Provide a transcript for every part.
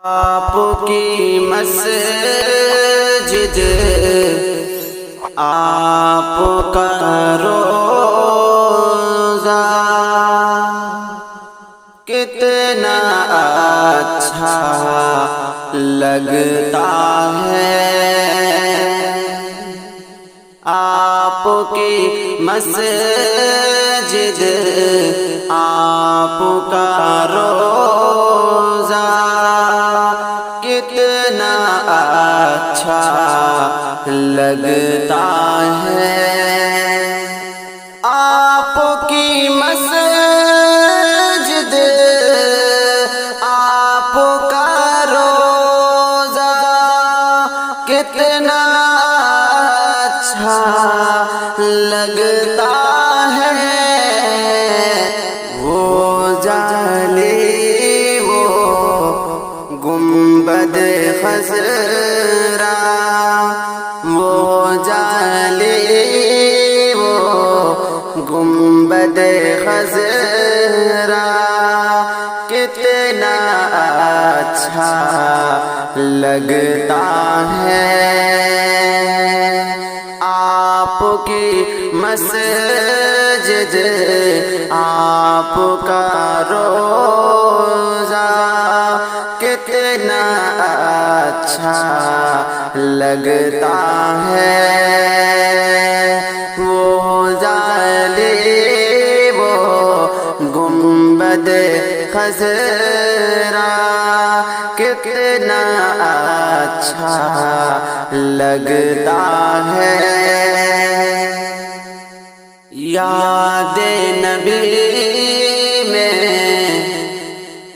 آپ کی مسجد آپ کا روزہ کتنا اچھا لگتا ہے، آپ کی مسجد آپ کا روزہ کتنا اچھا لگتا ہے، آپ کی مسجد آپ کا روزہ کتنا اچھا لگتا ہے، وہ جالی وہ گنبد خضرا، وہ جالی وہ گنبد خضرا کتنا اچھا لگتا ہے، آپ کی مسجد آپ کا روزہ کتنا اچھا لگتا ہے، وہ جالی وہ گنبد خضرا کتنا اچھا لگتا ہے، یاد نبی میں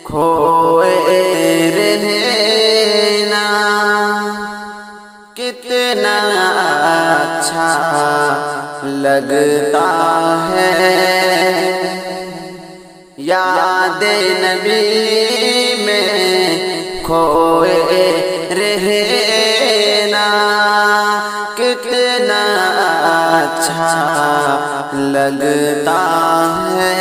کھوئے رہنا کتنا اچھا لگتا ہے، یاد نبی میں کھوئے رہنا کتنا اچھا لگتا ہے،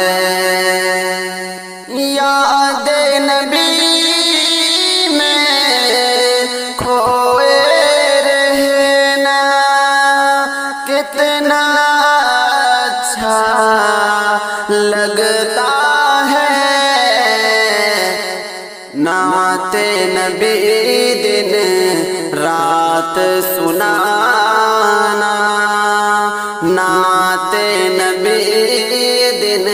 یاد نبی میں کھوئے رہنا کتنا اچھا لگتا ہے، نعت نبی دن رات سنانا، نعت نبی دن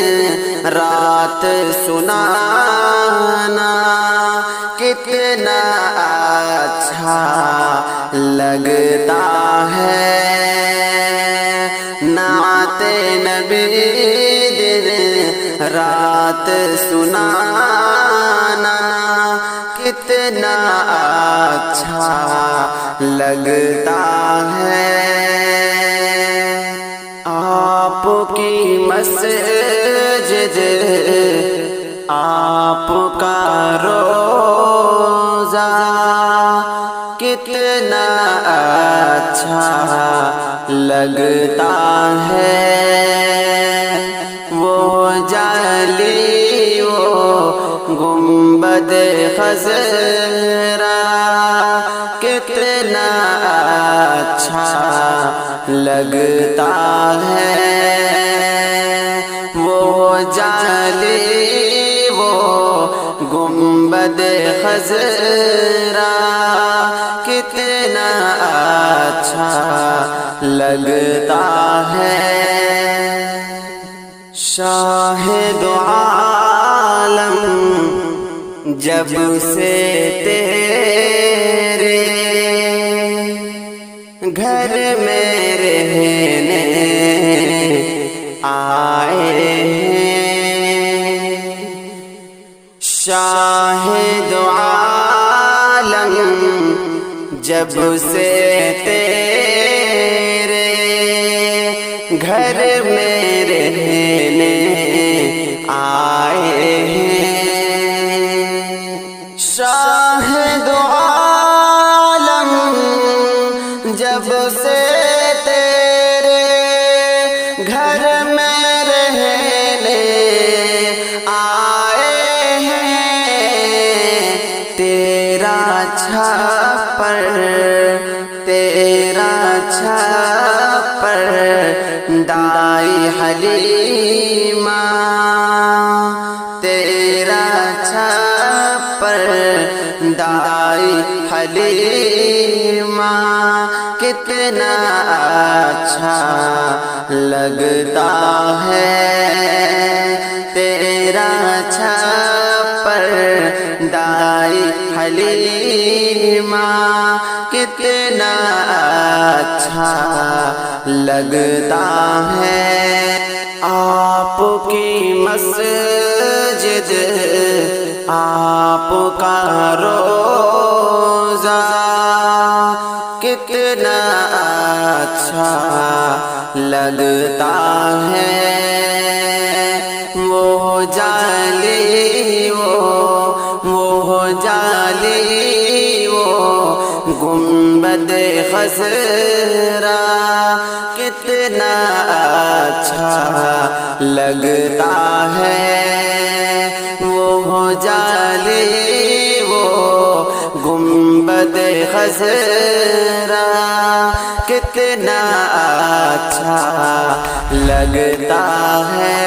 رات سنانا کتنا اچھا لگتا ہے، نعت نبی دن رات سنانا کتنا اچھا لگتا ہے، آپ کی مسجد آپ کا روزہ کتنا اچھا لگتا ہے، وہ جالی وہ گنبد خضرا کتنا اچھا لگتا ہے، وہ جالی وہ گنبد خضرا کتنا اچھا لگتا ہے، شاہد عالم جب سے تیرے گھر میں رہنے آئے ہیں، شاہد عالم جب سے تیرے گھر میں رہنے آئے ہیں، شاہد عالم جب سے تیرے گھر میں رہنے آئے ہیں، تیرا چھپردائی حلیمہ، تیرا چھپردائی حلیمہ کتنا اچھا لگتا ہے، تیرا چھپردائی حلیمہ کتنا اچھا لگتا ہے۔ آپ کی مسجد، آپ کا روزہ کتنا اچھا لگتا ہے، وہ جالی وہ گنبد خضرا کتنا اچھا لگتا ہے، وہ جالی وہ گنبد خضرا کتنا اچھا لگتا ہے۔